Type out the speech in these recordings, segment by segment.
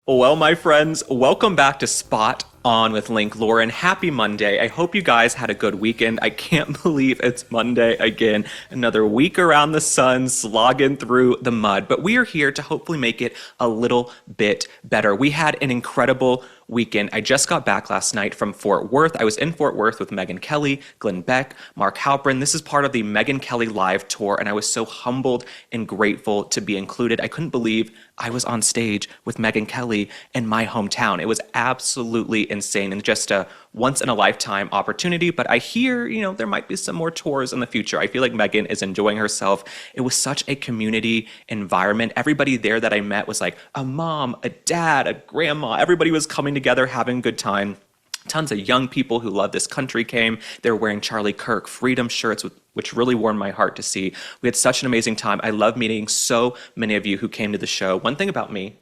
Well, my friends, welcome back to Spot On with Link Lauren. Happy Monday. I hope you guys had a good weekend. I can't believe it's Monday again. Another week around the sun, slogging through the mud. But we are here to hopefully make it a little bit better. We had an incredible weekend. I just got back last night from Fort Worth. I was in Fort Worth with Megyn Kelly, Glenn Beck, Mark Halperin. This is part of the Megyn Kelly live tour, and I was so humbled and grateful to be included. I couldn't believe I was on stage with Megyn Kelly in my hometown. It was absolutely insane and just a once-in-a-lifetime opportunity, but I hear, there might be some more tours in the future. I feel like Megyn is enjoying herself. It was such a community environment. Everybody there that I met was like a mom, a dad, a grandma. Everybody was coming together, having a good time. Tons of young people who love this country came. They were wearing Charlie Kirk freedom shirts, which really warmed my heart to see. We had such an amazing time. I love meeting so many of you who came to the show. One thing about me,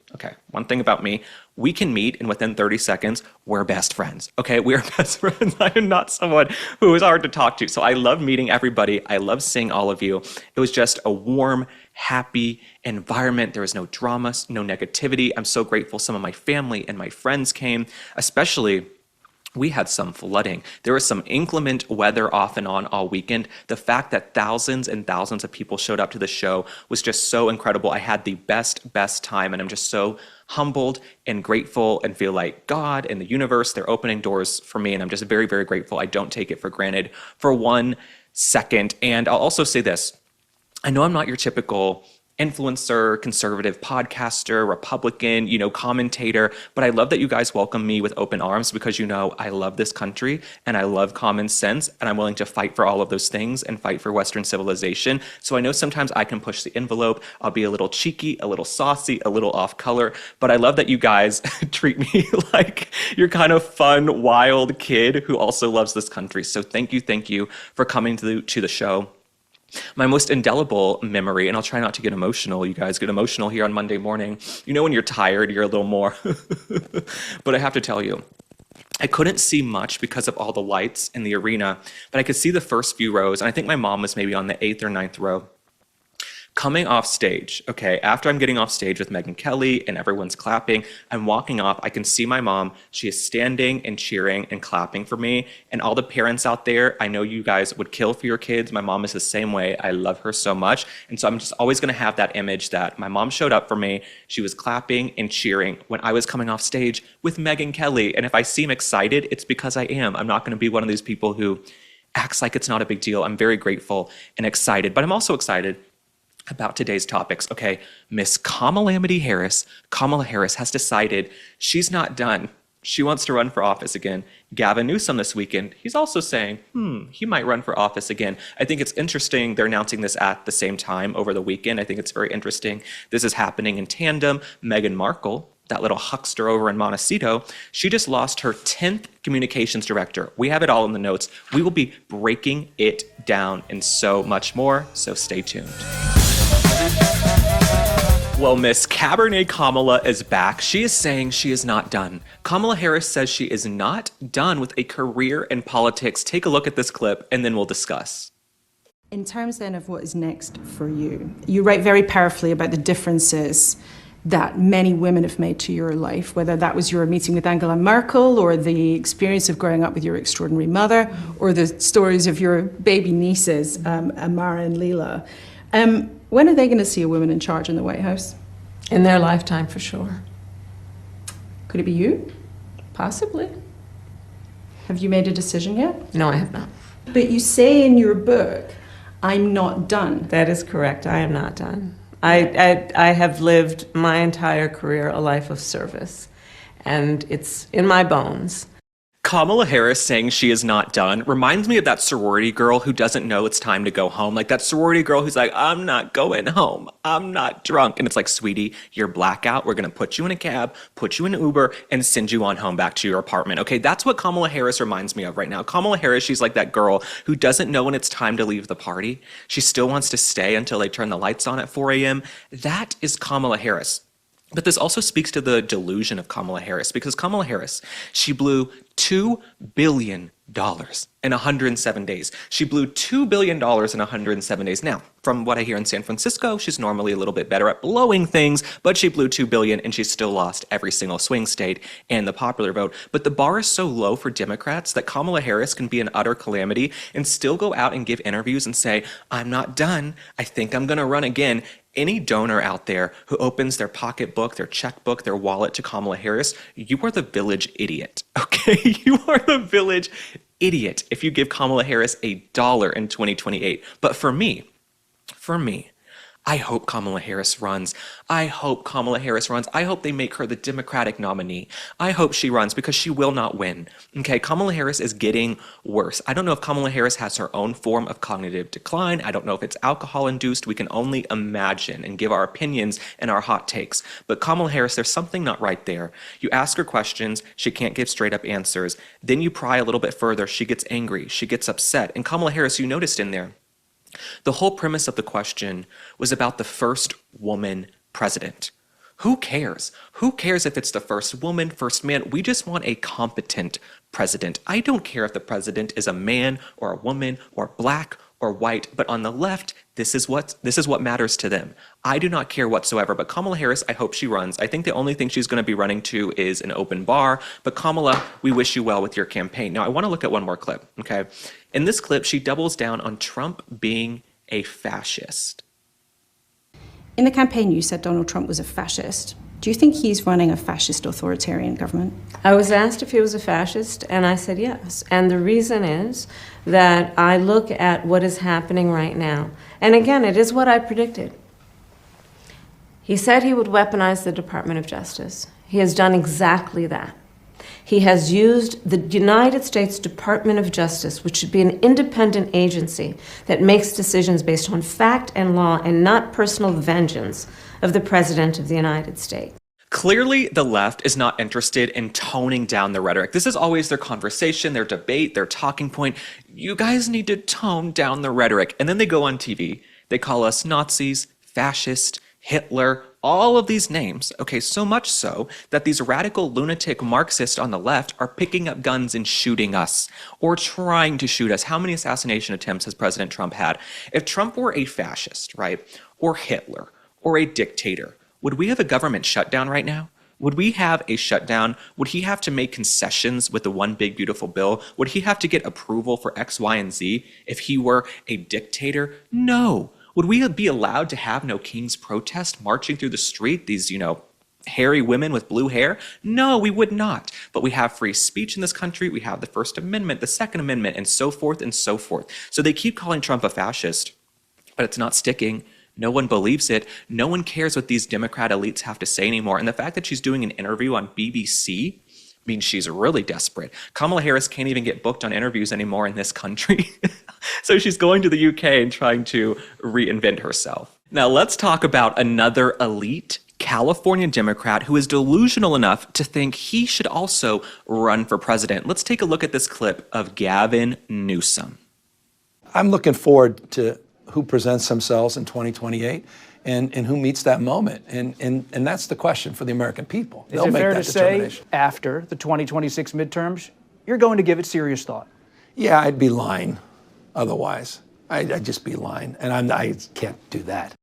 we can meet and within 30 seconds, we're best friends. Okay, we are best friends. I am not someone who is hard to talk to. So I love meeting everybody. I love seeing all of you. It was just a warm, happy environment. There was no drama, no negativity. I'm so grateful some of my family and my friends came, especially we had some flooding. There was some inclement weather off and on all weekend. The fact that thousands and thousands of people showed up to the show was just so incredible. I had the best time, and I'm just so humbled and grateful and feel like God and the universe, they're opening doors for me, and I'm just very, very grateful. I don't take it for granted for 1 second. And I'll also say this. I know I'm not your typical influencer, conservative podcaster, Republican, commentator, but I love that you guys welcome me with open arms because I love this country and I love common sense and I'm willing to fight for all of those things and fight for Western civilization. So I know sometimes I can push the envelope. I'll be a little cheeky, a little saucy, a little off color, but I love that you guys treat me like you're kind of fun, wild kid who also loves this country. So thank you for coming to the show. My most indelible memory, and I'll try not to get emotional. You guys get emotional here on Monday morning. When you're tired, you're a little more. But I have to tell you, I couldn't see much because of all the lights in the arena, but I could see the first few rows, and I think my mom was maybe on the 8th or 9th row. Coming off stage, okay, after I'm getting off stage with Megyn Kelly and everyone's clapping, I'm walking off, I can see my mom, she is standing and cheering and clapping for me, and all the parents out there, I know you guys would kill for your kids, my mom is the same way, I love her so much, and so I'm just always gonna have that image that my mom showed up for me, she was clapping and cheering when I was coming off stage with Megyn Kelly, and if I seem excited, it's because I am. I'm not gonna be one of these people who acts like it's not a big deal. I'm very grateful and excited, but I'm also excited about today's topics. Okay, Miss Kamala Harris has decided she's not done. She wants to run for office again. Gavin Newsom this weekend, he's also saying, he might run for office again. I think it's interesting they're announcing this at the same time over the weekend. I think it's very interesting. This is happening in tandem. Meghan Markle, that little huckster over in Montecito, she just lost her 10th communications director. We have it all in the notes. We will be breaking it down and so much more, so stay tuned. Well, Miss Cabernet Kamala is back. She is saying she is not done. Kamala Harris says she is not done with a career in politics. Take a look at this clip and then we'll discuss. In terms then of what is next for you, you write very powerfully about the differences that many women have made to your life, whether that was your meeting with Angela Merkel or the experience of growing up with your extraordinary mother or the stories of your baby nieces, Amara and Leela. When are they going to see a woman in charge in the White House? In their lifetime, for sure. Could it be you? Possibly. Have you made a decision yet? No, I have not. But you say in your book, I'm not done. That is correct. I am not done. I have lived my entire career a life of service, and it's in my bones. Kamala Harris saying she is not done reminds me of that sorority girl who doesn't know it's time to go home. Like that sorority girl who's like, I'm not going home. I'm not drunk. And it's like, sweetie, you're blackout. We're going to put you in a cab, put you in an Uber, and send you on home back to your apartment. Okay, that's what Kamala Harris reminds me of right now. Kamala Harris, she's like that girl who doesn't know when it's time to leave the party. She still wants to stay until they turn the lights on at 4 a.m. That is Kamala Harris. But this also speaks to the delusion of Kamala Harris, because Kamala Harris, she blew $2 billion in 107 days. She blew $2 billion in 107 days. Now, from what I hear in San Francisco, she's normally a little bit better at blowing things, but she blew $2 billion and she still lost every single swing state and the popular vote. But the bar is so low for Democrats that Kamala Harris can be an utter calamity and still go out and give interviews and say, I'm not done. I think I'm going to run again. Any donor out there who opens their pocketbook, their checkbook, their wallet to Kamala Harris, you are the village idiot, okay? You are the village idiot if you give Kamala Harris $1 in 2028. But for me, I hope Kamala Harris runs. I hope Kamala Harris runs. I hope they make her the Democratic nominee. I hope she runs because she will not win. Okay, Kamala Harris is getting worse. I don't know if Kamala Harris has her own form of cognitive decline. I don't know if it's alcohol-induced. We can only imagine and give our opinions and our hot takes. But Kamala Harris, there's something not right there. You ask her questions, she can't give straight-up answers. Then you pry a little bit further, she gets angry, she gets upset. And Kamala Harris, you noticed in there, the whole premise of the question was about the first woman president. Who cares? Who cares if it's the first woman, first man? We just want a competent president. I don't care if the president is a man or a woman or black or white, but on the left, this is what matters to them. I do not care whatsoever, but Kamala Harris, I hope she runs. I think the only thing she's going to be running to is an open bar, but Kamala, we wish you well with your campaign. Now, I want to look at one more clip, okay? In this clip, she doubles down on Trump being a fascist. In the campaign, you said Donald Trump was a fascist. Do you think he's running a fascist authoritarian government? I was asked if he was a fascist, and I said yes. And the reason is that I look at what is happening right now. And again, it is what I predicted. He said he would weaponize the Department of Justice. He has done exactly that. He has used the United States Department of Justice, which should be an independent agency that makes decisions based on fact and law and not personal vengeance of the President of the United States. Clearly, the left is not interested in toning down the rhetoric. This is always their conversation, their debate, their talking point. You guys need to tone down the rhetoric. And then they go on TV. They call us Nazis, fascist, Hitler, all of these names. Okay, so much so that these radical lunatic Marxists on the left are picking up guns and shooting us or trying to shoot us. How many assassination attempts has President Trump had? If Trump were a fascist, right, or Hitler, or a dictator, would we have a government shutdown right now? Would we have a shutdown? Would he have to make concessions with the one big beautiful bill? Would he have to get approval for X, Y, and Z if he were a dictator? No. Would we be allowed to have no king's protest marching through the street, these, hairy women with blue hair? No, we would not. But we have free speech in this country. We have the First Amendment, the Second Amendment, and so forth and so forth. So they keep calling Trump a fascist, but it's not sticking. No one believes it. No one cares what these Democrat elites have to say anymore. And the fact that she's doing an interview on BBC means she's really desperate. Kamala Harris can't even get booked on interviews anymore in this country. So she's going to the UK and trying to reinvent herself. Now let's talk about another elite California Democrat who is delusional enough to think he should also run for president. Let's take a look at this clip of Gavin Newsom. I'm looking forward to who presents themselves in 2028 and who meets that moment. And that's the question for the American people. Is it fair to say after the 2026 midterms, you're going to give it serious thought? Yeah, I'd be lying otherwise. I'd just be lying. And I can't do that.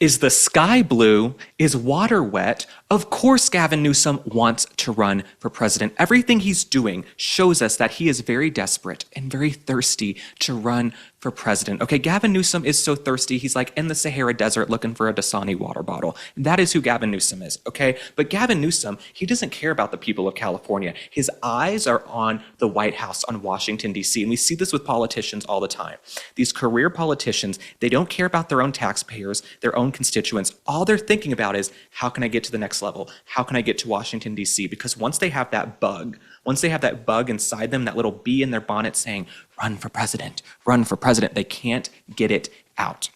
Is the sky blue? Is water wet? Of course Gavin Newsom wants to run for president. Everything he's doing shows us that he is very desperate and very thirsty to run for president. Okay, Gavin Newsom is so thirsty, he's like in the Sahara Desert looking for a Dasani water bottle. That is who Gavin Newsom is, okay? But Gavin Newsom, he doesn't care about the people of California. His eyes are on the White House, on Washington, D.C., and we see this with politicians all the time. These career politicians, they don't care about their own taxpayers, their own constituents. All they're thinking about is, how can I get to the next level? How can I get to Washington, D.C.? Because once they have that bug inside them, that little bee in their bonnet saying, run for president, they can't get it out.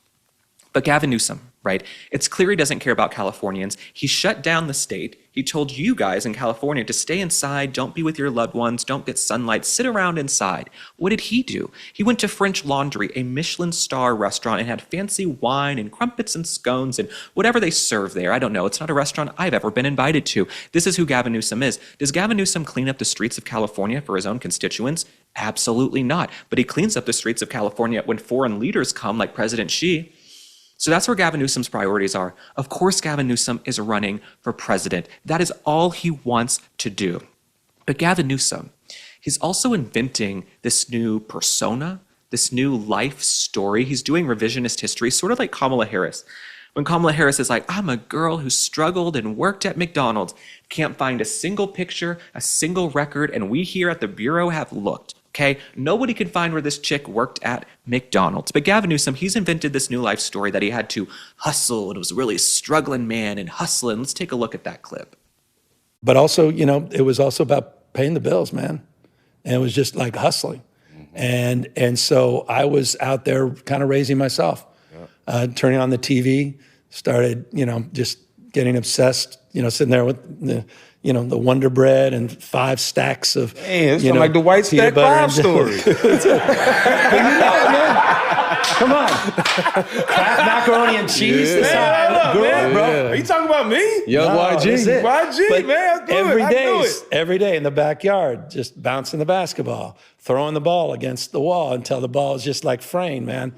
But Gavin Newsom, right? It's clear he doesn't care about Californians. He shut down the state. He told you guys in California to stay inside, don't be with your loved ones, don't get sunlight, sit around inside. What did he do? He went to French Laundry, a Michelin star restaurant, and had fancy wine and crumpets and scones and whatever they serve there. I don't know. It's not a restaurant I've ever been invited to. This is who Gavin Newsom is. Does Gavin Newsom clean up the streets of California for his own constituents? Absolutely not. But he cleans up the streets of California when foreign leaders come, like President Xi. So that's where Gavin Newsom's priorities are. Of course, Gavin Newsom is running for president. That is all he wants to do. But Gavin Newsom, he's also inventing this new persona, this new life story. He's doing revisionist history, sort of like Kamala Harris. When Kamala Harris is like, I'm a girl who struggled and worked at McDonald's, can't find a single picture, a single record, and we here at the Bureau have looked. Okay, nobody can find where this chick worked at McDonald's. But Gavin Newsom, he's invented this new life story that he had to hustle, and it was a really struggling man and hustling. Let's take a look at that clip. But also, it was also about paying the bills, man. And it was just like hustling. And so I was out there kind of raising myself, turning on the TV, started, just getting obsessed, sitting there with the Wonder Bread and 5 stacks of, it's like the White Stack 5 story. Come on. Kraft macaroni and cheese. Man, bro. Are you talking about me? Young YG. YG, man. Every day in the backyard, just bouncing the basketball, throwing the ball against the wall until the ball is just like fraying, man.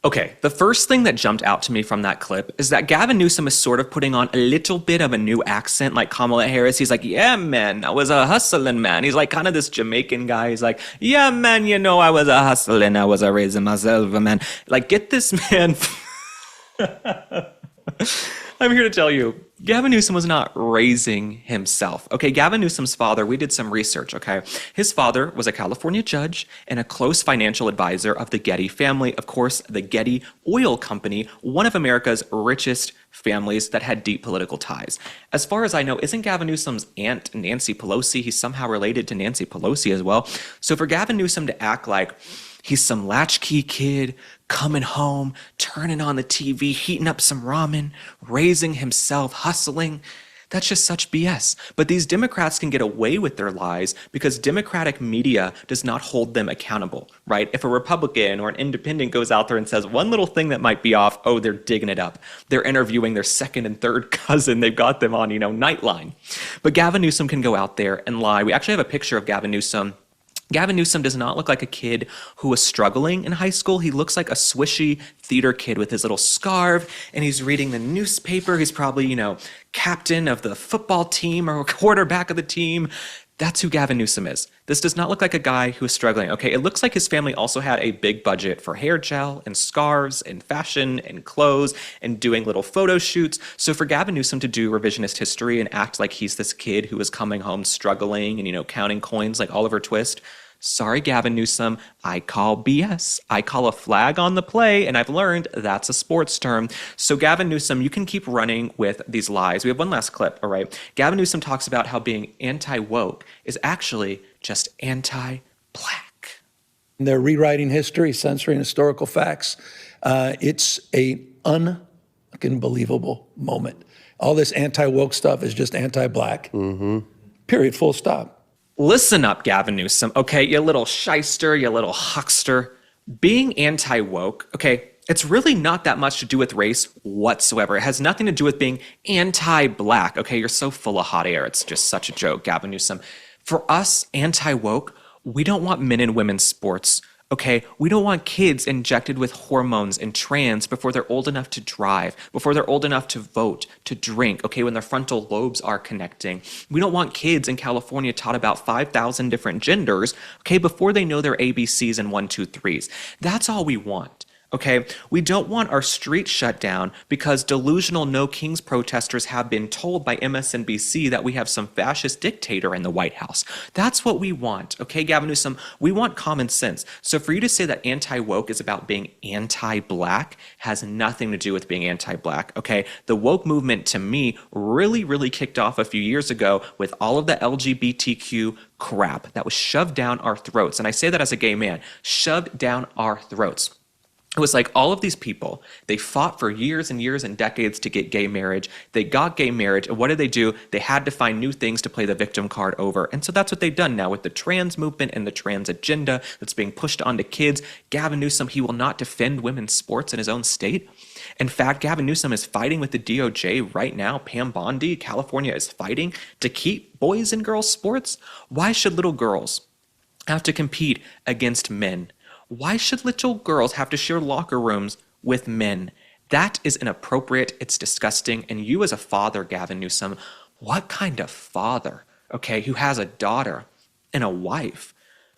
Okay, the first thing that jumped out to me from that clip is that Gavin Newsom is sort of putting on a little bit of a new accent like Kamala Harris. He's like, yeah, man, I was a hustling man. He's like kind of this Jamaican guy. He's like, yeah, man, I was a hustling. I was a raising myself, man. Like, get this man. I'm here to tell you, Gavin Newsom was not raising himself. Okay, Gavin Newsom's father, we did some research, okay? His father was a California judge and a close financial advisor of the Getty family. Of course, the Getty Oil Company, one of America's richest families that had deep political ties. As far as I know, isn't Gavin Newsom's aunt Nancy Pelosi? He's somehow related to Nancy Pelosi as well. So for Gavin Newsom to act like he's some latchkey kid coming home, turning on the TV, heating up some ramen, raising himself, hustling, that's just such BS. But these Democrats can get away with their lies because Democratic media does not hold them accountable, right? If a Republican or an independent goes out there and says one little thing that might be off, oh, they're digging it up. They're interviewing their second and third cousin. They've got them on, Nightline. But Gavin Newsom can go out there and lie. We actually have a picture of Gavin Newsom. Gavin Newsom does not look like a kid who was struggling in high school. He looks like a swishy theater kid with his little scarf, and he's reading the newspaper. He's probably, captain of the football team or quarterback of the team. That's who Gavin Newsom is. This does not look like a guy who is struggling. Okay, it looks like his family also had a big budget for hair gel and scarves and fashion and clothes and doing little photo shoots. So for Gavin Newsom to do revisionist history and act like he's this kid who is coming home struggling and, counting coins like Oliver Twist, sorry, Gavin Newsom, I call BS. I call a flag on the play, and I've learned that's a sports term. So Gavin Newsom, you can keep running with these lies. We have one last clip, all right? Gavin Newsom talks about how being anti-woke is actually just anti-black. They're rewriting history, censoring historical facts. It's a unbelievable moment. All this anti-woke stuff is just anti-black. Period, full stop. Listen up, Gavin Newsom, okay, you little shyster, you little huckster. Being anti-woke, okay, it's really not that much to do with race whatsoever. It has nothing to do with being anti-black, okay? You're so full of hot air. It's just such a joke, Gavin Newsom. For us, anti-woke, we don't want men and women's sports, okay? We don't want kids injected with hormones and trans before they're old enough to drive, before they're old enough to vote, to drink, okay, when their frontal lobes are connecting. We don't want kids in California taught about 5,000 different genders, okay, before they know their ABCs and 1, 2, 3s. That's all we want. Okay, we don't want our streets shut down because delusional No Kings protesters have been told by MSNBC that we have some fascist dictator in the White House. That's what we want. Okay, Gavin Newsom, we want common sense. So for you to say that anti-woke is about being anti-black has nothing to do with being anti-black. Okay, the woke movement to me really kicked off a few years ago with all of the LGBTQ crap that was shoved down our throats. And I say that as a gay man, shoved down our throats. It was like all of these people, they fought for years and years and decades to get gay marriage. They got gay marriage. And what did they do? They had to find new things to play the victim card over. And so that's what they've done now with the trans movement and the trans agenda that's being pushed onto kids. Gavin Newsom, he will not defend women's sports in his own state. In fact, Gavin Newsom is fighting with the DOJ right now. Pam Bondi, California, is fighting to keep boys and girls sports. Why should little girls have to compete against men? Why should little girls have to share locker rooms with men? That is inappropriate. It's disgusting. And you as a father, Gavin Newsom, what kind of father, okay, who has a daughter and a wife,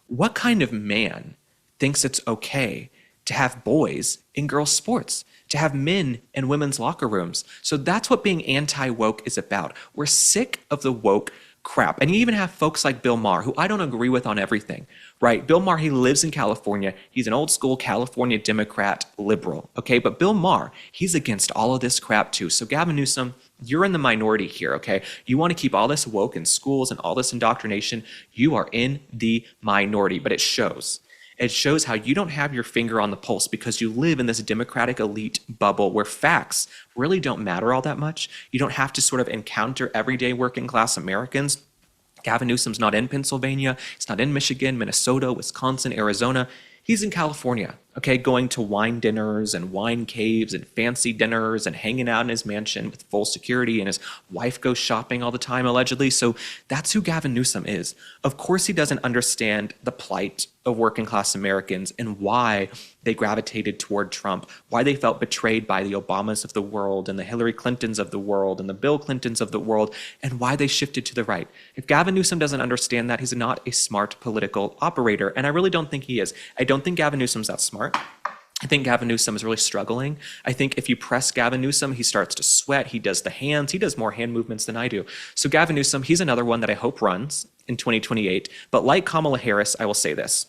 what kind of man thinks it's okay to have boys in girls' sports, to have men in women's locker rooms? So that's what being anti-woke is about. We're sick of the woke crap. And you even have folks like Bill Maher, who I don't agree with on everything, right? Bill Maher, he lives in California. He's an old school California Democrat liberal, okay? But Bill Maher, he's against all of this crap too. So Gavin Newsom, you're in the minority here, okay? You want to keep all this woke in schools and all this indoctrination. You are in the minority, but it shows. It shows how you don't have your finger on the pulse because you live in this Democratic elite bubble where facts really don't matter all that much. You don't have to sort of encounter everyday working class Americans. Gavin Newsom's not in Pennsylvania. He's not in Michigan, Minnesota, Wisconsin, Arizona. He's in California, okay, going to wine dinners and wine caves and fancy dinners and hanging out in his mansion with full security, and his wife goes shopping all the time, allegedly. So that's who Gavin Newsom is. Of course, he doesn't understand the plight of working class Americans and why they gravitated toward Trump, why they felt betrayed by the Obamas of the world and the Hillary Clintons of the world and the Bill Clintons of the world, and why they shifted to the right. If Gavin Newsom doesn't understand that, he's not a smart political operator, and I really don't think he is. I don't think Gavin Newsom's that smart. I think Gavin Newsom is really struggling. I think if you press Gavin Newsom, he starts to sweat. He does the hands. He does more hand movements than I do. So Gavin Newsom, he's another one that I hope runs in 2028. But like Kamala Harris, I will say this.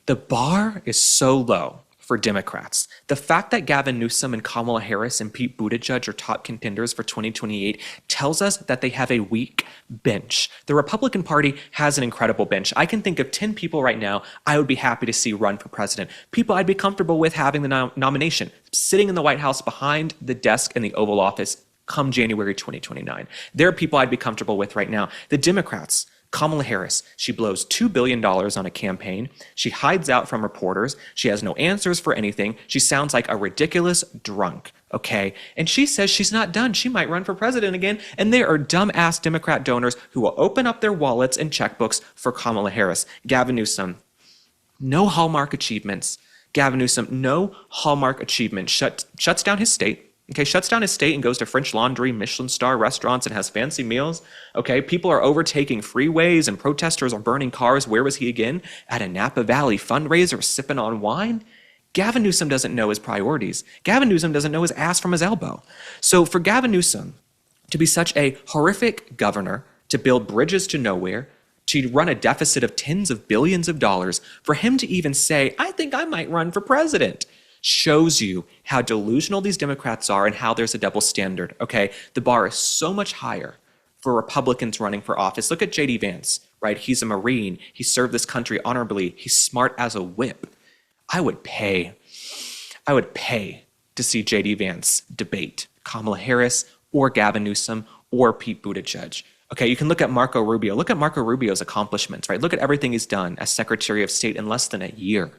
The bar is so low for Democrats. The fact that Gavin Newsom and Kamala Harris and Pete Buttigieg are top contenders for 2028 tells us that they have a weak bench. The Republican Party has an incredible bench. I can think of 10 people right now I would be happy to see run for president. People I'd be comfortable with having the nomination, sitting in the White House behind the desk in the Oval Office come January 2029. There are people I'd be comfortable with right now. The Democrats, Kamala Harris, she blows $2 billion on a campaign. She hides out from reporters. She has no answers for anything. She sounds like a ridiculous drunk, okay? And she says she's not done. She might run for president again. And there are dumb-ass Democrat donors who will open up their wallets and checkbooks for Kamala Harris. Gavin Newsom, no Hallmark achievements. Gavin Newsom, no Hallmark achievement. Shuts down his state. Okay, shuts down his state and goes to French Laundry, Michelin star restaurants and has fancy meals. Okay, people are overtaking freeways and protesters are burning cars. Where was he again? At a Napa Valley fundraiser sipping on wine? Gavin Newsom doesn't know his priorities. Gavin Newsom doesn't know his ass from his elbow. So for Gavin Newsom to be such a horrific governor, to build bridges to nowhere, to run a deficit of tens of billions of dollars, for him to even say, I think I might run for president, shows you how delusional these Democrats are and how there's a double standard, okay? The bar is so much higher for Republicans running for office. Look at J.D. Vance, right? He's a Marine. He served this country honorably. He's smart as a whip. I would pay to see J.D. Vance debate Kamala Harris or Gavin Newsom or Pete Buttigieg. Okay, you can look at Marco Rubio. Look at Marco Rubio's accomplishments, right? Look at everything he's done as Secretary of State in less than a year.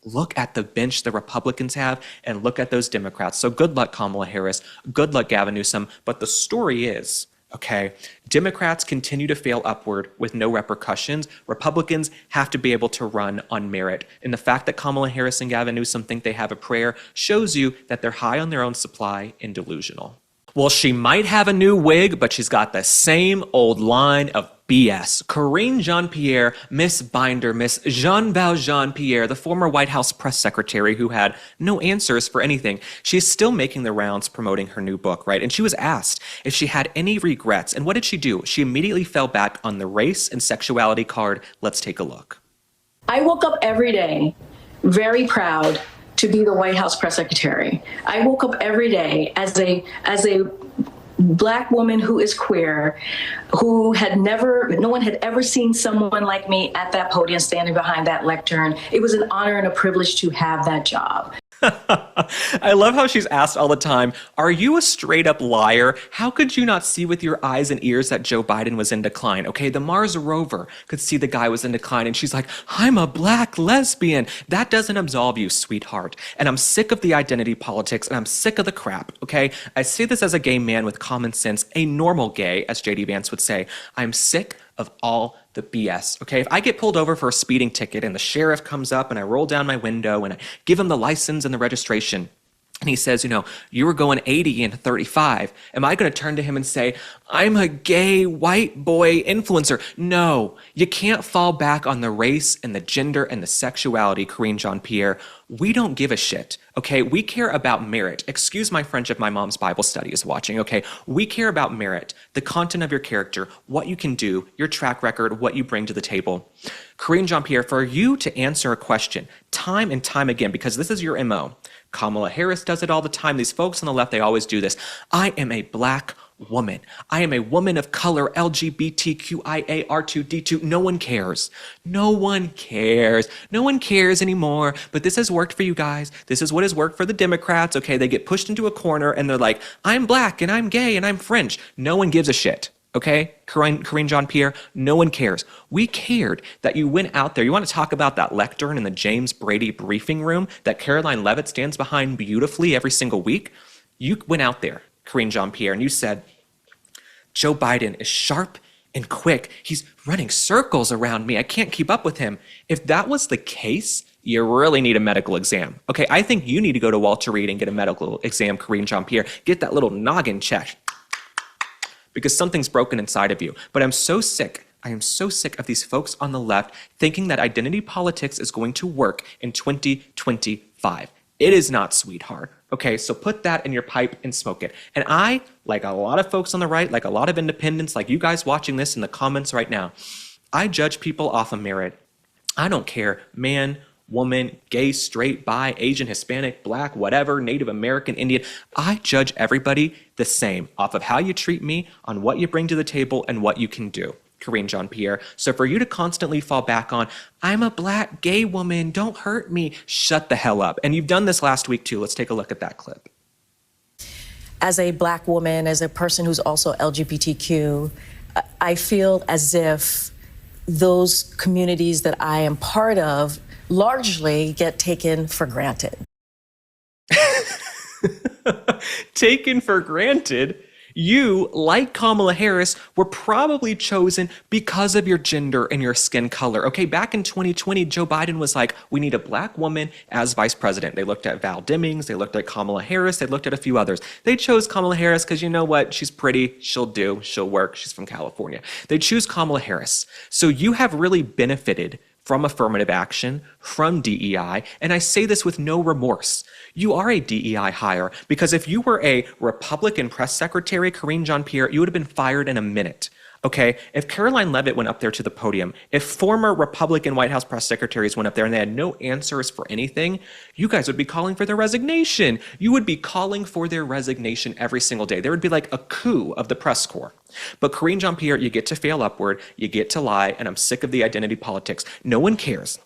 Look at the bench the Republicans have and look at those Democrats. So good luck, Kamala Harris. Good luck, Gavin Newsom. But the story is, okay, Democrats continue to fail upward with no repercussions. Republicans have to be able to run on merit. And the fact that Kamala Harris and Gavin Newsom think they have a prayer shows you that they're high on their own supply and delusional. Well, she might have a new wig, but she's got the same old line of BS. Karine Jean-Pierre, Miss Binder, Miss Jean Valjean-Pierre, the former White House press secretary who had no answers for anything, she's still making the rounds promoting her new book, right? And she was asked if she had any regrets. And what did she do? She immediately fell back on the race and sexuality card. Let's take a look. I woke up every day very proud to be the White House press secretary. I woke up every day as a Black woman who is queer, no one had ever seen someone like me at that podium standing behind that lectern. It was an honor and a privilege to have that job. I love how she's asked all the time, are you a straight up liar? How could you not see with your eyes and ears that Joe Biden was in decline? Okay, the Mars rover could see the guy was in decline, and she's like, I'm a black lesbian. That doesn't absolve you, sweetheart. And I'm sick of the identity politics, and I'm sick of the crap, okay? I say this as a gay man with common sense, a normal gay, as JD Vance would say. I'm sick of all the BS, okay? If I get pulled over for a speeding ticket and the sheriff comes up and I roll down my window and I give him the license and the registration, and he says, you were going 80 and 35. Am I going to turn to him and say, I'm a gay white boy influencer? No, you can't fall back on the race and the gender and the sexuality, Karine Jean-Pierre. We don't give a shit, okay? We care about merit. Excuse my French if my mom's Bible study is watching, okay? We care about merit, the content of your character, what you can do, your track record, what you bring to the table. Karine Jean-Pierre, for you to answer a question time and time again, because this is your MO, Kamala Harris does it all the time. These folks on the left, they always do this. I am a black woman. I am a woman of color, LGBTQIA R2D2. No one cares. No one cares. No one cares anymore. But this has worked for you guys. This is what has worked for the Democrats. Okay, they get pushed into a corner and they're like, I'm black and I'm gay and I'm French. No one gives a shit. Okay, Karine Jean-Pierre, no one cares. We cared that you went out there. You want to talk about that lectern in the James Brady briefing room that Caroline Leavitt stands behind beautifully every single week? You went out there, Karine Jean-Pierre, and you said, Joe Biden is sharp and quick. He's running circles around me. I can't keep up with him. If that was the case, you really need a medical exam. Okay, I think you need to go to Walter Reed and get a medical exam, Karine Jean-Pierre. Get that little noggin checked, because something's broken inside of you. But I'm so sick. I am so sick of these folks on the left thinking that identity politics is going to work in 2025. It is not, sweetheart. Okay, so put that in your pipe and smoke it. And I, like a lot of folks on the right, like a lot of independents, like you guys watching this in the comments right now, I judge people off of merit. I don't care, man, woman, gay, straight, bi, Asian, Hispanic, black, whatever, Native American, Indian. I judge everybody the same off of how you treat me, on what you bring to the table, and what you can do, Karine Jean-Pierre. So for you to constantly fall back on, I'm a black gay woman, don't hurt me, shut the hell up. And you've done this last week too. Let's take a look at that clip. As a black woman, as a person who's also LGBTQ, I feel as if those communities that I am part of largely get taken for granted. Taken for granted? You, like Kamala Harris, were probably chosen because of your gender and your skin color. Okay, back in 2020, Joe Biden was like, we need a black woman as vice president. They looked at Val Demings, they looked at Kamala Harris, they looked at a few others. They chose Kamala Harris because you know what? She's pretty, she'll work, she's from California. They choose Kamala Harris. So you have really benefited from affirmative action, from DEI, and I say this with no remorse. You are a DEI hire, because if you were a Republican press secretary, Karine Jean-Pierre, you would have been fired in a minute. Okay, if Caroline Leavitt went up there to the podium, if former Republican White House press secretaries went up there and they had no answers for anything, you guys would be calling for their resignation. You would be calling for their resignation every single day. There would be like a coup of the press corps. But Karine Jean-Pierre, you get to fail upward, you get to lie, and I'm sick of the identity politics. No one cares.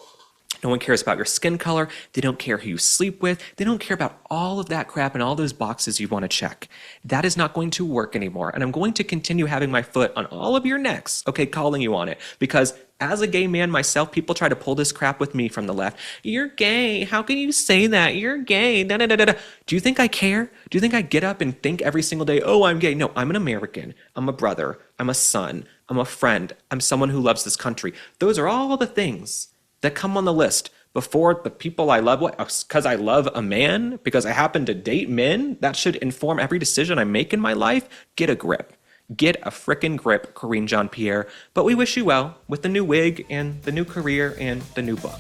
No one cares about your skin color. They don't care who you sleep with. They don't care about all of that crap and all those boxes you want to check. That is not going to work anymore. And I'm going to continue having my foot on all of your necks, okay, calling you on it. Because as a gay man myself, people try to pull this crap with me from the left. You're gay. How can you say that? You're gay. Da, da, da, da, da. Do you think I care? Do you think I get up and think every single day, oh, I'm gay? No, I'm an American. I'm a brother. I'm a son. I'm a friend. I'm someone who loves this country. Those are all the things that come on the list before the people I love. What? Because I love a man? Because I happen to date men? That should inform every decision I make in my life? Get a grip. Get a frickin' grip, Karine Jean-Pierre. But we wish you well with the new wig and the new career and the new book.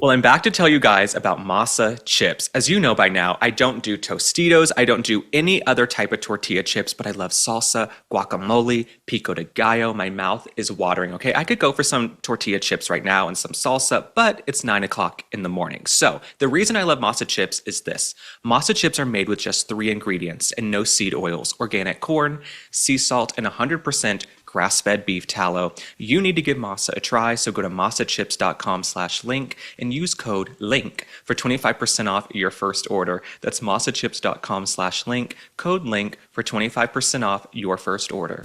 Well, I'm back to tell you guys about masa chips. As you know by now, I don't do Tostitos. I don't do any other type of tortilla chips, but I love salsa, guacamole, pico de gallo. My mouth is watering, okay? I could go for some tortilla chips right now and some salsa, but it's 9 o'clock in the morning. So the reason I love masa chips is this. Masa chips are made with just 3 ingredients and no seed oils, organic corn, sea salt, and 100% grass-fed beef tallow. You need to give masa a try, so go to masachips.com/link and use code LINK for 25% off your first order. That's masachips.com/link, code LINK for 25% off your first order.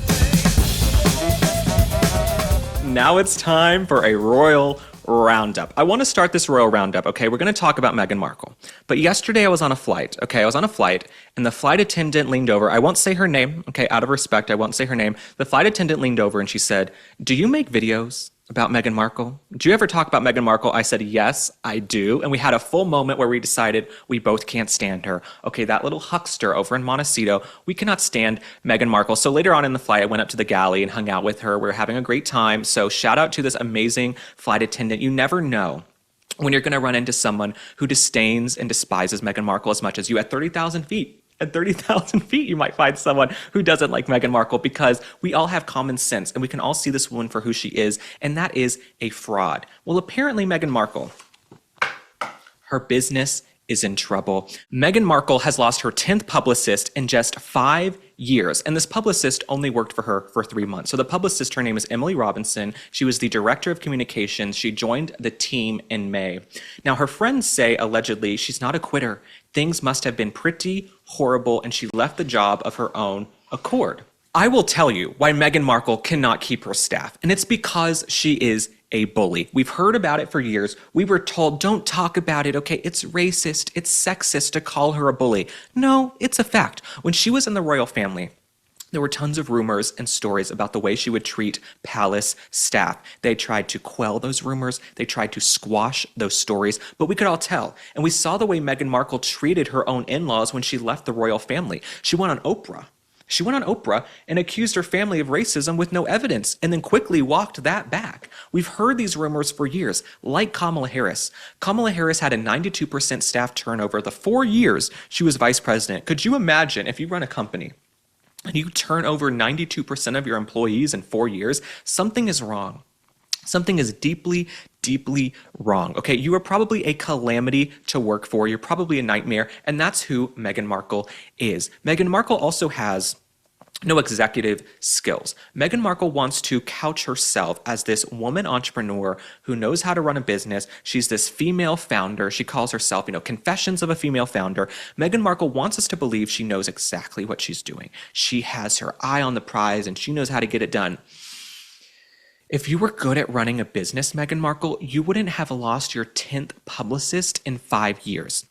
Now it's time for a royal roundup. I want to start this royal roundup, okay? We're going to talk about Meghan Markle. But yesterday I was on a flight, okay? I was on a flight and the flight attendant leaned over. I won't say her name, okay? Out of respect, I won't say her name. The flight attendant leaned over and she said, "Do you make videos about Meghan Markle? Do you ever talk about Meghan Markle?" I said, "Yes, I do." And we had a full moment where we decided we both can't stand her. Okay, that little huckster over in Montecito, we cannot stand Meghan Markle. So later on in the flight, I went up to the galley and hung out with her. We were having a great time. So shout out to this amazing flight attendant. You never know when you're going to run into someone who disdains and despises Meghan Markle as much as you at 30,000 feet. At 30,000 feet, you might find someone who doesn't like Meghan Markle, because we all have common sense and we can all see this woman for who she is, and that is a fraud. Well, apparently Meghan Markle, her business is in trouble. Meghan Markle has lost her 10th publicist in just 5 years, and this publicist only worked for her for 3 months. So the publicist, her name is Emily Robinson. She was the director of communications. She joined the team in May. Now, her friends say allegedly she's not a quitter. Things must have been pretty horrible, and she left the job of her own accord. I will tell you why Meghan Markle cannot keep her staff, and it's because she is a bully. We've heard about it for years. We were told, don't talk about it, okay? It's racist, it's sexist to call her a bully. No, it's a fact. When she was in the royal family, there were tons of rumors and stories about the way she would treat palace staff. They tried to quell those rumors. They tried to squash those stories, but we could all tell. And we saw the way Meghan Markle treated her own in-laws when she left the royal family. She went on Oprah. She went on Oprah and accused her family of racism with no evidence, and then quickly walked that back. We've heard these rumors for years, like Kamala Harris. Kamala Harris had a 92% staff turnover the 4 years she was vice president. Could you imagine if you run a company and you turn over 92% of your employees in 4 years? Something is wrong. Something is deeply, deeply wrong. Okay, you are probably a calamity to work for. You're probably a nightmare, and that's who Meghan Markle is. Meghan Markle also has no executive skills. Meghan Markle wants to couch herself as this woman entrepreneur who knows how to run a business. She's this female founder. She calls herself, Confessions of a Female Founder. Meghan Markle wants us to believe she knows exactly what she's doing. She has her eye on the prize and she knows how to get it done. If you were good at running a business, Meghan Markle, you wouldn't have lost your 10th publicist in 5 years.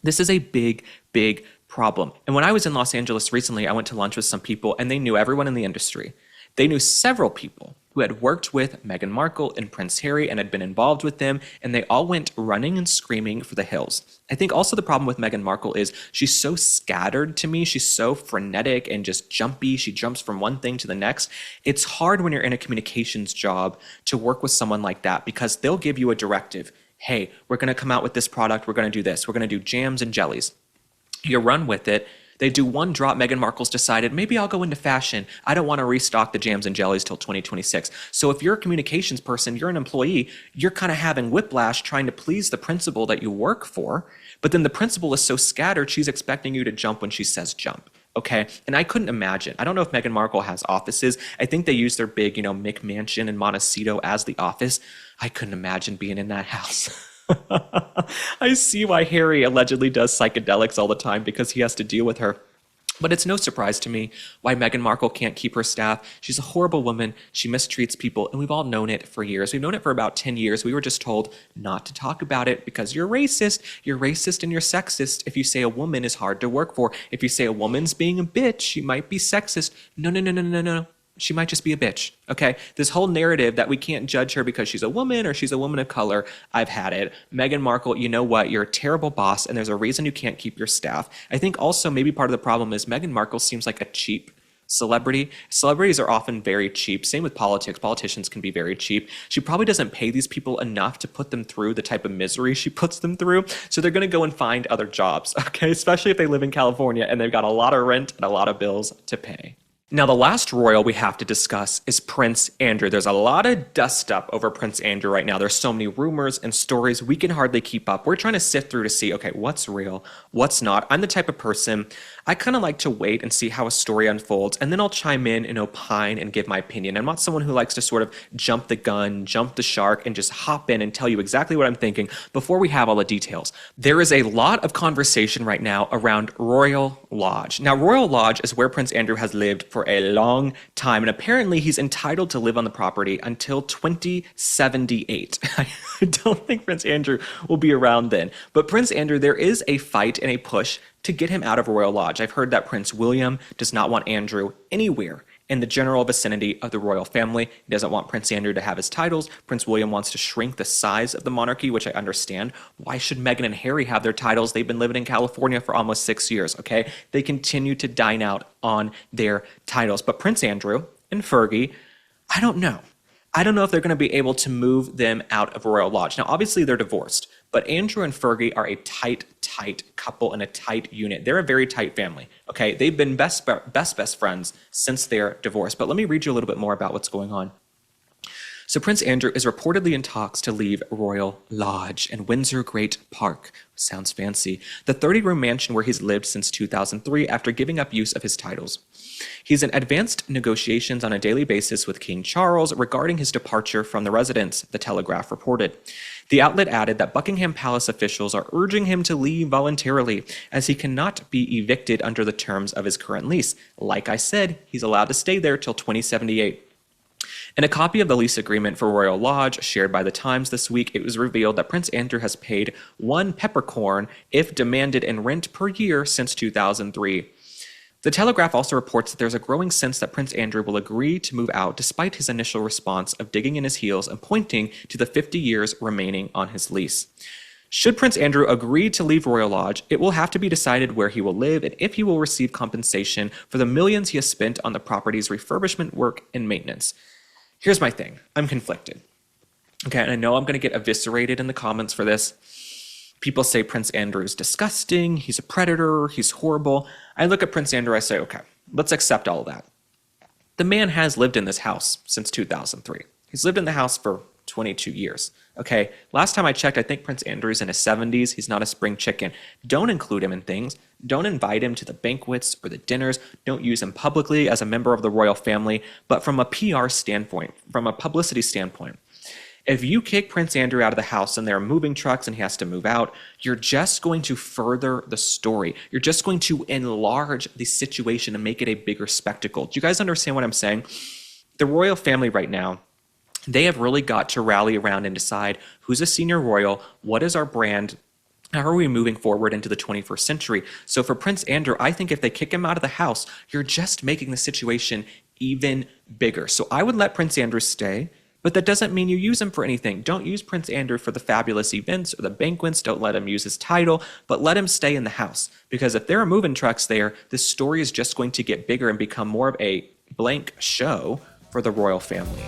This is a big, big problem. And when I was in Los Angeles recently, I went to lunch with some people and they knew everyone in the industry. They knew several people who had worked with Meghan Markle and Prince Harry and had been involved with them, and they all went running and screaming for the hills. I think also the problem with Meghan Markle is she's so scattered to me. She's so frenetic and just jumpy. She jumps from one thing to the next. It's hard when you're in a communications job to work with someone like that, because they'll give you a directive. Hey, we're going to come out with this product. We're going to do this. We're going to do jams and jellies. You run with it. They do one drop. Meghan Markle's decided, maybe I'll go into fashion. I don't want to restock the jams and jellies till 2026. So if you're a communications person, you're an employee, you're kind of having whiplash trying to please the principal that you work for. But then the principal is so scattered, she's expecting you to jump when she says jump. Okay, and I couldn't imagine. I don't know if Meghan Markle has offices. I think they use their big, McMansion in Montecito as the office. I couldn't imagine being in that house. I see why Harry allegedly does psychedelics all the time, because he has to deal with her. But it's no surprise to me why Meghan Markle can't keep her staff. She's a horrible woman. She mistreats people, and we've all known it for years. We've known it for about 10 years. We were just told not to talk about it because you're racist. You're racist and you're sexist if you say a woman is hard to work for. If you say a woman's being a bitch, she might be sexist. No. She might just be a bitch, okay? This whole narrative that we can't judge her because she's a woman or she's a woman of color, I've had it. Meghan Markle, you know what? You're a terrible boss, and there's a reason you can't keep your staff. I think also maybe part of the problem is Meghan Markle seems like a cheap Celebrities are often very cheap. Same with politics. Politicians can be very cheap. She probably doesn't pay these people enough to put them through the type of misery she puts them through. So they're going to go and find other jobs, okay? Especially if they live in California and they've got a lot of rent and a lot of bills to pay. Now, the last royal we have to discuss is Prince Andrew. There's a lot of dust up over Prince Andrew right now. There's so many rumors and stories, we can hardly keep up. We're trying to sift through to see, okay, what's real, what's not. I'm the type of person, I kind of like to wait and see how a story unfolds, and then I'll chime in and opine and give my opinion. I'm not someone who likes to sort of jump the gun, jump the shark, and just hop in and tell you exactly what I'm thinking before we have all the details. There is a lot of conversation right now around Royal Lodge. Now, Royal Lodge is where Prince Andrew has lived for a long time, and apparently he's entitled to live on the property until 2078. I don't think Prince Andrew will be around then. But Prince Andrew, there is a fight and a push to get him out of Royal Lodge. I've heard that Prince William does not want Andrew anywhere in the general vicinity of the royal family. He doesn't want Prince Andrew to have his titles. Prince William wants to shrink the size of the monarchy, which I understand. Why should Meghan and Harry have their titles? They've been living in California for almost 6 years, okay? They continue to dine out on their titles. But Prince Andrew and Fergie, I don't know. I don't know if they're going to be able to move them out of Royal Lodge. Now, obviously, they're divorced, but Andrew and Fergie are a tight couple and a tight unit. They're a very tight family, okay? They've been best friends since their divorce. But let me read you a little bit more about what's going on. So Prince Andrew is reportedly in talks to leave Royal Lodge and Windsor Great Park. Sounds fancy. The 30-room mansion where he's lived since 2003 after giving up use of his titles. He's in advanced negotiations on a daily basis with King Charles regarding his departure from the residence, the Telegraph reported. The outlet added that Buckingham Palace officials are urging him to leave voluntarily, as he cannot be evicted under the terms of his current lease. Like I said, he's allowed to stay there till 2078. In a copy of the lease agreement for Royal Lodge shared by the Times this week, it was revealed that Prince Andrew has paid 1 peppercorn if demanded in rent per year since 2003. The Telegraph also reports that there's a growing sense that Prince Andrew will agree to move out despite his initial response of digging in his heels and pointing to the 50 years remaining on his lease. Should Prince Andrew agree to leave Royal Lodge, it will have to be decided where he will live and if he will receive compensation for the millions he has spent on the property's refurbishment work and maintenance. Here's my thing. I'm conflicted. Okay, and I know I'm going to get eviscerated in the comments for this. People say Prince Andrew is disgusting, he's a predator, he's horrible. I look at Prince Andrew, I say, okay, let's accept all of that. The man has lived in this house since 2003. He's lived in the house for 22 years. Okay, last time I checked, I think Prince Andrew's in his 70s. He's not a spring chicken. Don't include him in things. Don't invite him to the banquets or the dinners. Don't use him publicly as a member of the royal family. But from a PR standpoint, from a publicity standpoint, if you kick Prince Andrew out of the house and there are moving trucks and he has to move out, you're just going to further the story. You're just going to enlarge the situation and make it a bigger spectacle. Do you guys understand what I'm saying? The royal family right now, they have really got to rally around and decide who's a senior royal, what is our brand, how are we moving forward into the 21st century? So for Prince Andrew, I think if they kick him out of the house, you're just making the situation even bigger. So I would let Prince Andrew stay. But that doesn't mean you use him for anything. Don't use Prince Andrew for the fabulous events or the banquets. Don't let him use his title, but let him stay in the house. Because if there are moving trucks there, this story is just going to get bigger and become more of a blank show for the royal family.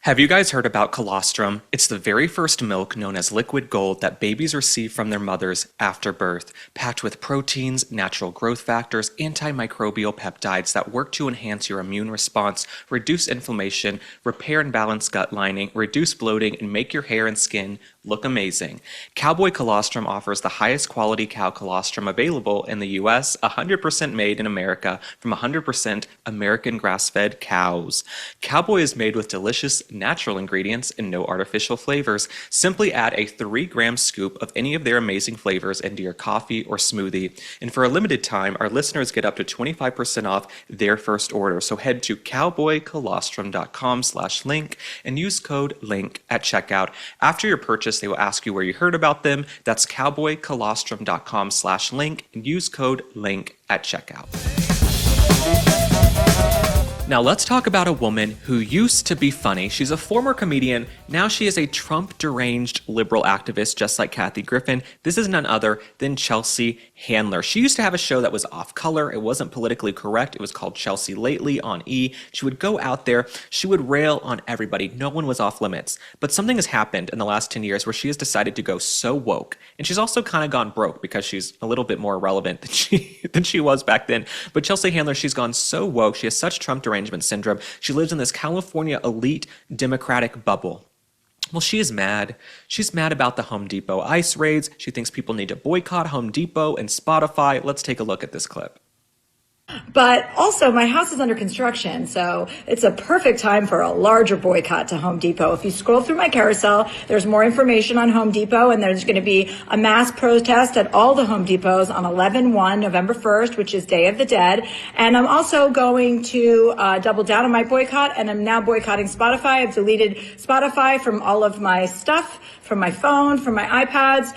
Have you guys heard about colostrum? It's the very first milk known as liquid gold that babies receive from their mothers after birth, packed with proteins, natural growth factors, antimicrobial peptides that work to enhance your immune response, reduce inflammation, repair and balance gut lining, reduce bloating, and make your hair and skin look amazing. Cowboy Colostrum offers the highest quality cow colostrum available in the US, 100% made in America from 100% American grass-fed cows. Cowboy is made with delicious natural ingredients and no artificial flavors. Simply add a 3-gram scoop of any of their amazing flavors into your coffee or smoothie. And for a limited time, our listeners get up to 25% off their first order. So head to cowboycolostrum.com/link and use code LINK at checkout. After your purchase, they will ask you where you heard about them. That's cowboycolostrum.com/link and use code LINK at checkout. Now let's talk about a woman who used to be funny. She's a former comedian. Now she is a Trump-deranged liberal activist, just like Kathy Griffin. This is none other than Chelsea Handler. She used to have a show that was off color. It wasn't politically correct. It was called Chelsea Lately on E! She would go out there. She would rail on everybody. No one was off limits. But something has happened in the last 10 years where she has decided to go so woke. And she's also kind of gone broke because she's a little bit more relevant than she was back then. But Chelsea Handler, she's gone so woke. She has such Trump derangement syndrome. She lives in this California elite Democratic bubble. Well, she is mad. She's mad about the Home Depot ICE raids. She thinks people need to boycott Home Depot and Spotify. Let's take a look at this clip. But also, my house is under construction, so it's a perfect time for a larger boycott to Home Depot. If you scroll through my carousel, there's more information on Home Depot, and there's going to be a mass protest at all the Home Depots on 11/1, November 1st, which is Day of the Dead. And I'm also going to double down on my boycott, and I'm now boycotting Spotify. I've deleted Spotify from all of my stuff, from my phone, from my iPads.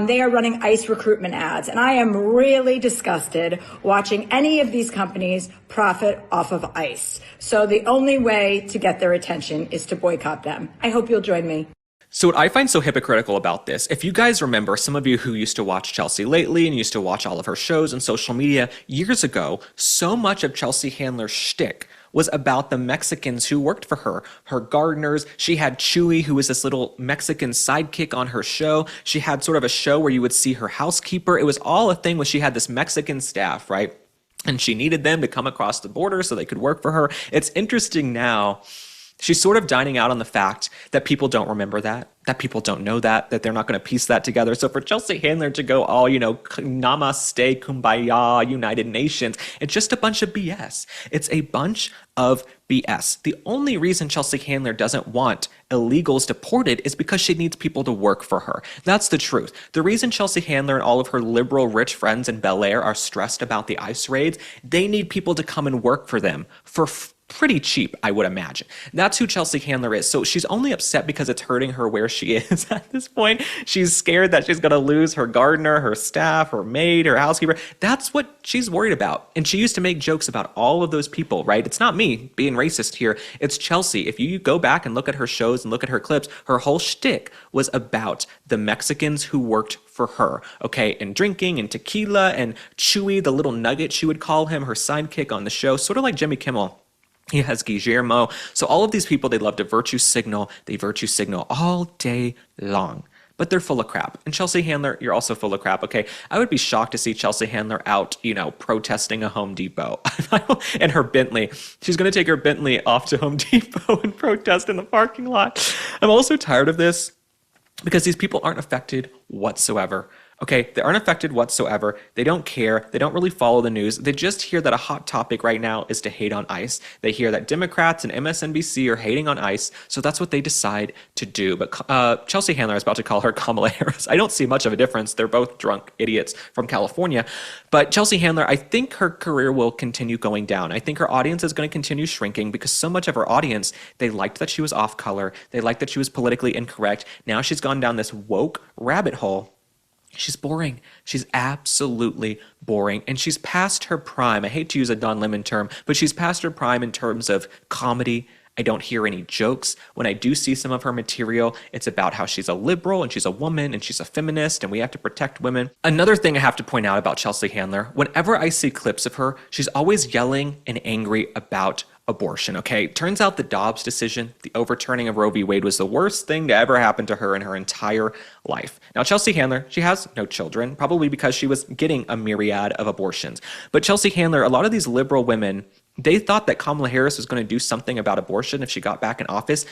They are running ICE recruitment ads, and I am really disgusted watching any of these companies profit off of ICE. So the only way to get their attention is to boycott them. I hope you'll join me. So what I find so hypocritical about this, if you guys remember, some of you who used to watch Chelsea lately and used to watch all of her shows and social media years ago, so much of Chelsea Handler's shtick was about the Mexicans who worked for her, her gardeners. She had Chewy, who was this little Mexican sidekick on her show. She had sort of a show where you would see her housekeeper. It was all a thing where she had this Mexican staff, right? And she needed them to come across the border so they could work for her. It's interesting now. She's sort of dining out on the fact that people don't remember that people don't know that they're not going to piece that together. So for Chelsea Handler to go all, namaste, kumbaya, United Nations, it's just a bunch of BS. It's a bunch of BS. The only reason Chelsea Handler doesn't want illegals deported is because she needs people to work for her. That's the truth. The reason Chelsea Handler and all of her liberal rich friends in Bel Air are stressed about the ICE raids, they need people to come and work for them for pretty cheap, I would imagine. That's who Chelsea Handler is. So she's only upset because it's hurting her where she is at this point. She's scared that she's going to lose her gardener, her staff, her maid, her housekeeper. That's what she's worried about. And she used to make jokes about all of those people, right? It's not me being racist here. It's Chelsea. If you go back and look at her shows and look at her clips, her whole shtick was about the Mexicans who worked for her, okay? And drinking and tequila and Chewy, the little nugget she would call him, her sidekick on the show, sort of like Jimmy Kimmel. He has Guillermo. So all of these people, they love to virtue signal. They virtue signal all day long. But they're full of crap. And Chelsea Handler, you're also full of crap, okay? I would be shocked to see Chelsea Handler out, protesting a Home Depot. And her Bentley. She's going to take her Bentley off to Home Depot and protest in the parking lot. I'm also tired of this because these people aren't affected whatsoever. Okay, they aren't affected whatsoever. They don't care. They don't really follow the news. They just hear that a hot topic right now is to hate on ICE. They hear that Democrats and MSNBC are hating on ICE, so that's what they decide to do. But Chelsea Handler is about to call her Kamala Harris. I don't see much of a difference. They're both drunk idiots from California. But Chelsea Handler, I think her career will continue going down. I think her audience is going to continue shrinking because so much of her audience, they liked that she was off color. They liked that she was politically incorrect. Now she's gone down this woke rabbit hole. She's boring. She's absolutely boring. And she's past her prime. I hate to use a Don Lemon term, but she's past her prime in terms of comedy. I don't hear any jokes. When I do see some of her material, it's about how she's a liberal and she's a woman and she's a feminist and we have to protect women. Another thing I have to point out about Chelsea Handler, whenever I see clips of her, she's always yelling and angry about abortion, okay? Turns out the Dobbs decision, the overturning of Roe v. Wade, was the worst thing to ever happen to her in her entire life. Now, Chelsea Handler, she has no children, probably because she was getting a myriad of abortions. But Chelsea Handler, a lot of these liberal women, they thought that Kamala Harris was going to do something about abortion if she got back in office.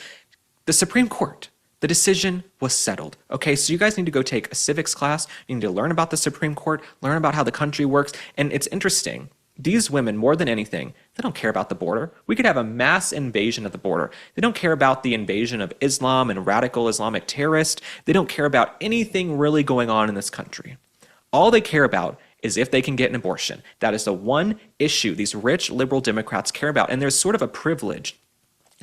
The Supreme Court, the decision was settled. Okay, so you guys need to go take a civics class. You need to learn about the Supreme Court, learn about how the country works. And it's interesting. These women, more than anything, they don't care about the border. We could have a mass invasion of the border. They don't care about the invasion of Islam and radical Islamic terrorists. They don't care about anything really going on in this country. All they care about is if they can get an abortion. That is the one issue these rich liberal Democrats care about. And there's sort of a privilege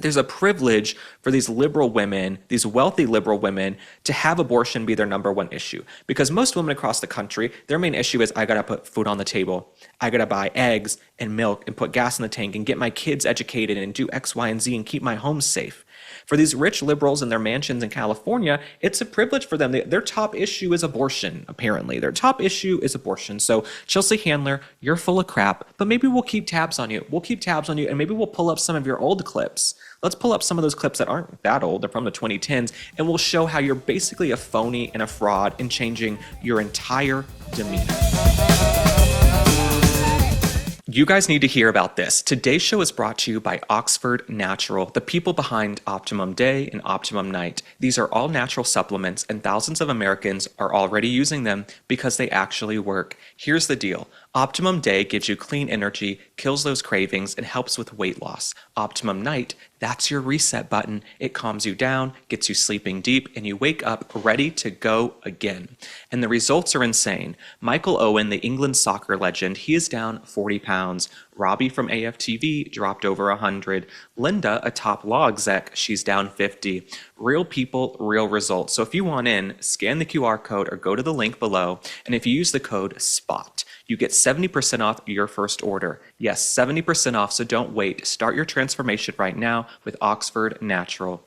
There's a privilege for these liberal women, these wealthy liberal women, to have abortion be their number one issue. Because most women across the country, their main issue is, I gotta put food on the table. I gotta buy eggs and milk and put gas in the tank and get my kids educated and do X, Y, and Z and keep my home safe. For these rich liberals in their mansions in California, it's a privilege for them. Their top issue is abortion, apparently. Their top issue is abortion. So, Chelsea Handler, you're full of crap, but maybe we'll keep tabs on you. We'll keep tabs on you, and maybe we'll pull up some of your old clips. Let's pull up some of those clips that aren't that old. They're from the 2010s, and we'll show how you're basically a phony and a fraud in changing your entire demeanor. You guys need to hear about this. Today's show is brought to you by Oxford Natural, the people behind Optimum Day and Optimum Night. These are all natural supplements, and thousands of Americans are already using them because they actually work. Here's the deal. Optimum Day gives you clean energy, kills those cravings, and helps with weight loss. Optimum Night, that's your reset button. It calms you down, gets you sleeping deep, and you wake up ready to go again. And the results are insane. Michael Owen, the England soccer legend, he is down 40 pounds. Robbie from AFTV dropped over 100. Linda, a top law exec, she's down 50. Real people, real results. So if you want in, scan the QR code or go to the link below. And if you use the code SPOT, you get 70% off your first order. Yes, 70% off, so don't wait. Start your transformation right now with Oxford Natural.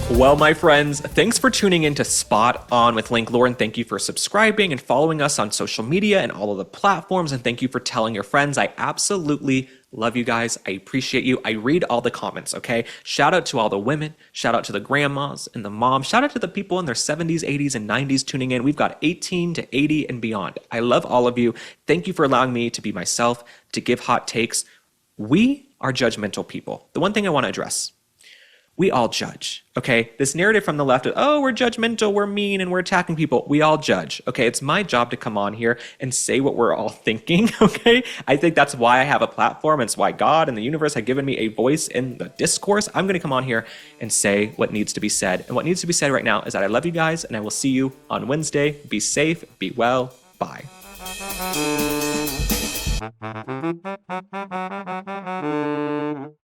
Well, my friends, thanks for tuning in to Spot On with Link Lauren. Thank you for subscribing and following us on social media and all of the platforms. And thank you for telling your friends. I absolutely love you guys. I appreciate you. I read all the comments, okay? Shout out to all the women. Shout out to the grandmas and the moms. Shout out to the people in their 70s, 80s, and 90s tuning in. We've got 18 to 80 and beyond. I love all of you. Thank you for allowing me to be myself, to give hot takes. We are judgmental people. The one thing I want to address, we all judge, okay? This narrative from the left of, oh, we're judgmental, we're mean, and we're attacking people. We all judge, okay? It's my job to come on here and say what we're all thinking, okay? I think that's why I have a platform. It's why God and the universe have given me a voice in the discourse. I'm going to come on here and say what needs to be said. And what needs to be said right now is that I love you guys, and I will see you on Wednesday. Be safe, be well, bye.